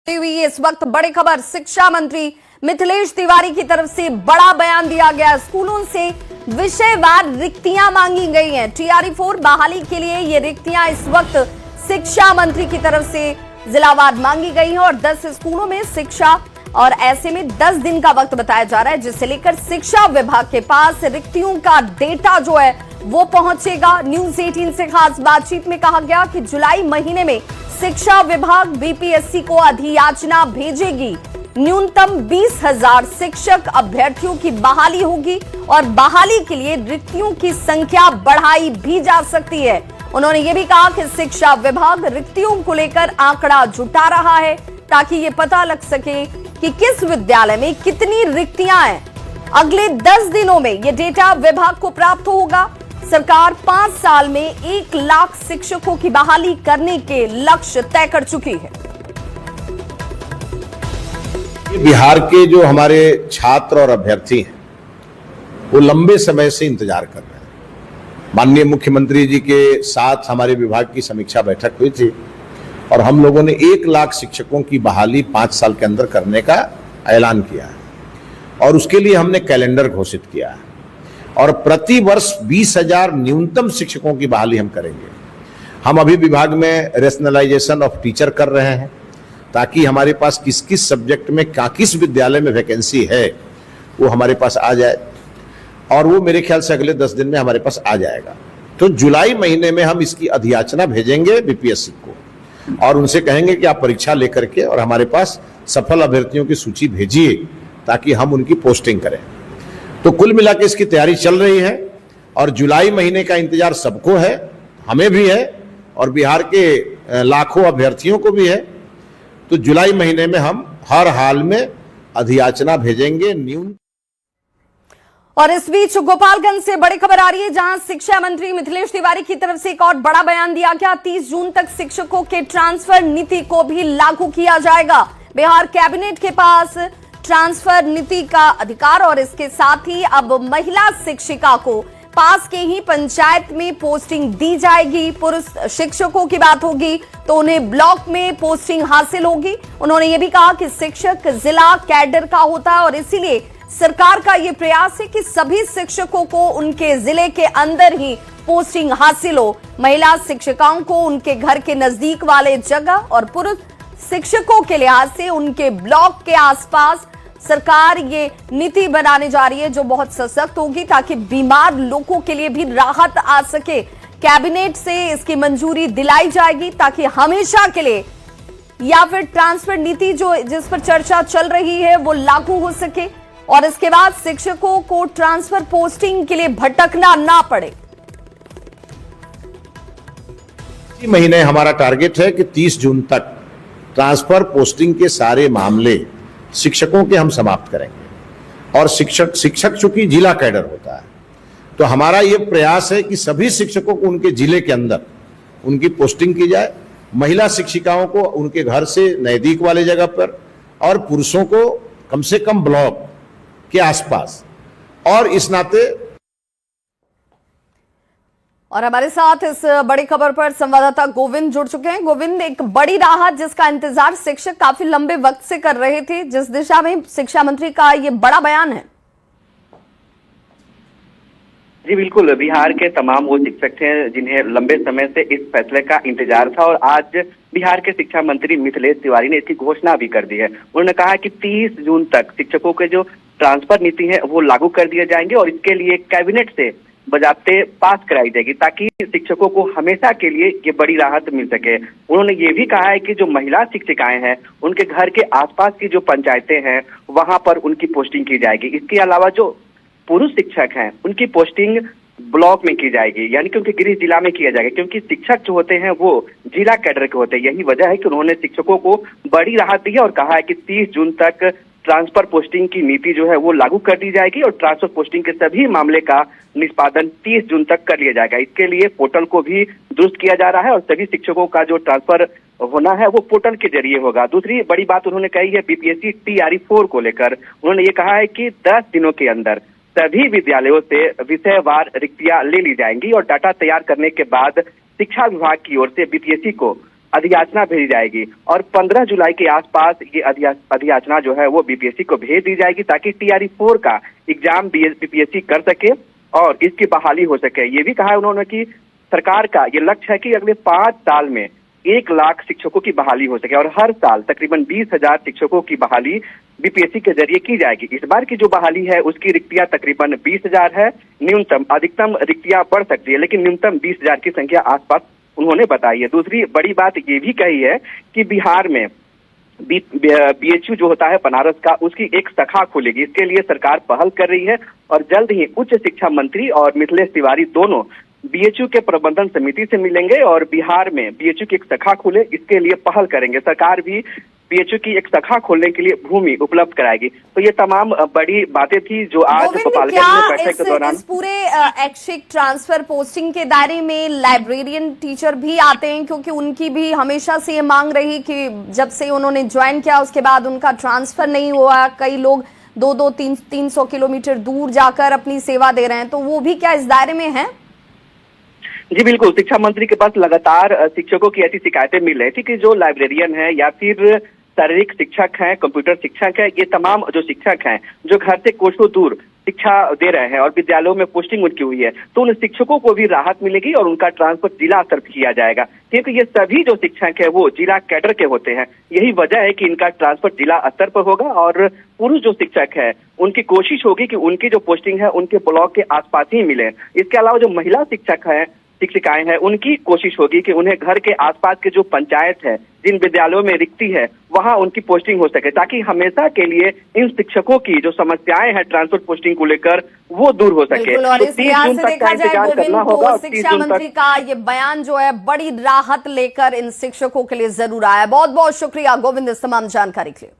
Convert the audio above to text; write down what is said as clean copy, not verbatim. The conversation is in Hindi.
हुई इस वक्त बड़ी खबर, शिक्षा मंत्री मिथिलेश तिवारी की तरफ से बड़ा बयान दिया गया। स्कूलों से विषयवार रिक्तियां मांगी गई हैं। TRE4 बहाली के लिए ये रिक्तियां इस वक्त शिक्षा मंत्री की तरफ से जिलावार मांगी गई हैं और 10 स्कूलों में शिक्षा और ऐसे में 10 दिन का वक्त बताया जा रहा है, जिसे लेकर शिक्षा विभाग के पास रिक्तियों का डेटा जो है वो पहुंचेगा। न्यूज़ 18 से खास बातचीत में कहा गया कि जुलाई महीने में शिक्षा विभाग BPSC को अधियाचना भेजेगी। न्यूनतम 20,000 शिक्षक अभ्यर्थियों की बहाली होगी और बहाली के लिए रिक्तियों की संख्या बढ़ाई भी जा सकती है। उन्होंने ये भी कहा कि शिक्षा विभाग रिक्तियों को लेकर आंकड़ा जुटा रहा है ताकि ये पता लग सके कि किस विद्यालय में कितनी रिक्तियां हैं। अगले 10 दिनों में ये डेटा विभाग को प्राप्त होगा। सरकार 5 साल में 1 लाख शिक्षकों की बहाली करने के लक्ष्य तय कर चुकी है। बिहार के जो हमारे छात्र और अभ्यर्थी हैं वो लंबे समय से इंतजार कर रहे हैं। माननीय मुख्यमंत्री जी के साथ हमारे विभाग की समीक्षा बैठक हुई थी और हम लोगों ने 1 लाख शिक्षकों की बहाली 5 साल के अंदर करने का ऐलान किया है और उसके लिए हमने कैलेंडर घोषित किया है और प्रति वर्ष 20,000 न्यूनतम शिक्षकों की बहाली हम करेंगे। हम अभी विभाग में रेशनलाइजेशन ऑफ टीचर कर रहे हैं ताकि हमारे पास किस किस सब्जेक्ट में किस विद्यालय में वैकेंसी है वो हमारे पास आ जाए और वो मेरे ख्याल से अगले 10 दिन में हमारे पास आ जाएगा। तो जुलाई महीने में हम इसकी अधियाचना भेजेंगे BPSC को और उनसे कहेंगे कि आप परीक्षा लेकर के और हमारे पास सफल अभ्यर्थियों की सूची भेजिए ताकि हम उनकी पोस्टिंग करें। तो कुल मिला के इसकी तैयारी चल रही है और जुलाई महीने का इंतजार सबको है, हमें भी है और बिहार के लाखों अभ्यर्थियों को भी है। तो जुलाई महीने में हम हर हाल में अधियाचना भेजेंगे। और इस बीच गोपालगंज से बड़ी खबर आ रही है, जहां शिक्षा मंत्री मिथिलेश तिवारी की तरफ से एक और बड़ा बयान दिया गया। 30 जून तक शिक्षकों के ट्रांसफर नीति को भी लागू किया जाएगा। बिहार कैबिनेट के पास ट्रांसफर नीति का अधिकार और इसके साथ ही अब महिला शिक्षिका को पास के ही पंचायत में पोस्टिंग दी जाएगी। पुरुष शिक्षकों की बात होगी तो उन्हें ब्लॉक में पोस्टिंग हासिल होगी। उन्होंने ये भी कहा कि शिक्षक जिला कैडर का होता है और इसीलिए सरकार का ये प्रयास है कि सभी शिक्षकों को उनके जिले के अंदर ही पोस्टिंग हासिल हो। महिला शिक्षिकाओं को उनके घर के नजदीक वाले जगह और पुरुष शिक्षकों के लिहाज से उनके ब्लॉक के आसपास सरकार ये नीति बनाने जा रही है जो बहुत सशक्त होगी ताकि बीमार लोगों के लिए भी राहत आ सके। कैबिनेट से इसकी मंजूरी दिलाई जाएगी ताकि हमेशा के लिए या फिर ट्रांसफर नीति जो जिस पर चर्चा चल रही है वो लागू हो सके और इसके बाद शिक्षकों को ट्रांसफर पोस्टिंग के लिए भटकना ना पड़े। इसी महीने हमारा टारगेट है कि 30 जून तक ट्रांसफर पोस्टिंग के सारे मामले शिक्षकों के हम समाप्त करेंगे और शिक्षक चूंकि जिला कैडर होता है तो हमारा ये प्रयास है कि सभी शिक्षकों को उनके जिले के अंदर उनकी पोस्टिंग की जाए। महिला शिक्षिकाओं को उनके घर से नजदीक वाले जगह पर और पुरुषों को कम से कम ब्लॉक के आसपास। और इस नाते और हमारे साथ इस बड़ी खबर पर संवाददाता गोविंद जुड़ चुके हैं। गोविंद, एक बड़ी राहत जिसका इंतजार शिक्षक काफी लंबे वक्त से कर रहे थे, जिस दिशा में शिक्षा मंत्री का ये बड़ा बयान है। जी बिल्कुल, बिहार के तमाम वो शिक्षक थे जिन्हें लंबे समय से इस फैसले का इंतजार था और आज बिहार के शिक्षा मंत्री मिथिलेश तिवारी ने इसकी घोषणा भी कर दी है। उन्होंने कहा कि 30 जून तक शिक्षकों के जो ट्रांसफर नीति है वो लागू कर दिए जाएंगे और इसके लिए कैबिनेट से बजाते पास कराई जाएगी ताकि शिक्षकों को हमेशा के लिए ये बड़ी राहत मिल सके। उन्होंने ये भी कहा है कि जो महिला शिक्षिकाएं हैं उनके घर के आसपास की जो पंचायतें हैं वहां पर उनकी पोस्टिंग की जाएगी। इसके अलावा जो पुरुष शिक्षक हैं उनकी पोस्टिंग ब्लॉक में की जाएगी, यानी कि उनके गृह जिला में किया जाएगा, क्योंकि शिक्षक जो होते हैं वो जिला कैडर के होते हैं। यही वजह है कि उन्होंने शिक्षकों को बड़ी राहत दी है और कहा है कि 30 जून तक ट्रांसफर पोस्टिंग की नीति जो है वो लागू कर दी जाएगी और ट्रांसफर पोस्टिंग के सभी मामले का निष्पादन 30 जून तक कर लिया जाएगा। इसके लिए पोर्टल को भी दुरुस्त किया जा रहा है और सभी शिक्षकों का जो ट्रांसफर होना है वो पोर्टल के जरिए होगा। दूसरी बड़ी बात उन्होंने कही है BPSC TRE4 को लेकर। उन्होंने ये कहा है कि 10 दिनों के अंदर सभी विद्यालयों से विषयवार रिक्तियां ले ली जाएंगी और डाटा तैयार करने के बाद शिक्षा विभाग की ओर से BPSC को अधियाचना भेजी जाएगी और 15 जुलाई के आसपास ये अधियाचना जो है वो बीपीएससी को भेज दी जाएगी ताकि TRE 4 का एग्जाम बीपीएससी कर सके और इसकी बहाली हो सके। ये भी कहा है उन्होंने कि सरकार का ये लक्ष्य है कि अगले 5 साल में 1 लाख शिक्षकों की बहाली हो सके और हर साल तकरीबन 20,000 शिक्षकों की बहाली बीपीएससी के जरिए की जाएगी। इस बार की जो बहाली है उसकी रिक्तियां तकरीबन 20,000 है। न्यूनतम अधिकतम रिक्तियां बढ़ सकती है लेकिन न्यूनतम 20,000 की संख्या आसपास उन्होंने बताई है। दूसरी बड़ी बात ये भी कही है कि बिहार में BHU जो होता है बनारस का, उसकी एक शाखा खुलेगी। इसके लिए सरकार पहल कर रही है और जल्द ही उच्च शिक्षा मंत्री और मिथिलेश तिवारी दोनों BHU के प्रबंधन समिति से मिलेंगे और बिहार में BHU की एक शाखा खुले इसके लिए पहल करेंगे। सरकार भी BHU की एक शाखा खोलने के लिए भूमि उपलब्ध कराएगी। तो ये तमाम बड़ी बातें थी जो आज गोपालगंज में बैठक के दौरान। इस पूरे ऐच्छिक ट्रांसफर पोस्टिंग के दायरे में लाइब्रेरियन टीचर भी आते हैं, क्योंकि उनकी भी हमेशा से ये मांग रही कि जब से उन्होंने ज्वाइन किया उसके बाद उनका ट्रांसफर नहीं हुआ। कई लोग 200-300 किलोमीटर दूर जाकर अपनी सेवा दे रहे हैं, तो वो भी क्या इस दायरे में है? जी बिल्कुल, शिक्षा मंत्री के पास लगातार शिक्षकों की ऐसी शिकायतें मिल रही थी कि जो लाइब्रेरियन है या फिर शारीरिक शिक्षक हैं, कंप्यूटर शिक्षक है, ये तमाम जो शिक्षक हैं जो घर से कोसों दूर शिक्षा दे रहे हैं और विद्यालयों में पोस्टिंग उनकी हुई है, तो उन शिक्षकों को भी राहत मिलेगी और उनका ट्रांसफर जिला स्तर पर किया जाएगा, क्योंकि ये सभी जो शिक्षक है वो जिला कैडर के होते हैं। यही वजह है कि इनका ट्रांसफर जिला स्तर पर होगा और पुरुष जो शिक्षक है उनकी कोशिश होगी कि उनकी जो पोस्टिंग है उनके ब्लॉक के आसपास ही मिले। इसके अलावा जो महिला शिक्षक है, शिक्षिकाएं हैं, उनकी कोशिश होगी कि उन्हें घर के आसपास के जो पंचायत है, जिन विद्यालयों में रिक्ति है, वहां उनकी पोस्टिंग हो सके, ताकि हमेशा के लिए इन शिक्षकों की जो समस्याएं हैं ट्रांसफर पोस्टिंग को लेकर वो दूर हो सके। और तो इस लिहाज से देखा जाए गोविंद, होगा। तो शिक्षा मंत्री का ये बयान जो है बड़ी राहत लेकर इन शिक्षकों के लिए जरूर आया। बहुत बहुत शुक्रिया गोविंद इस तमाम जानकारी के लिए।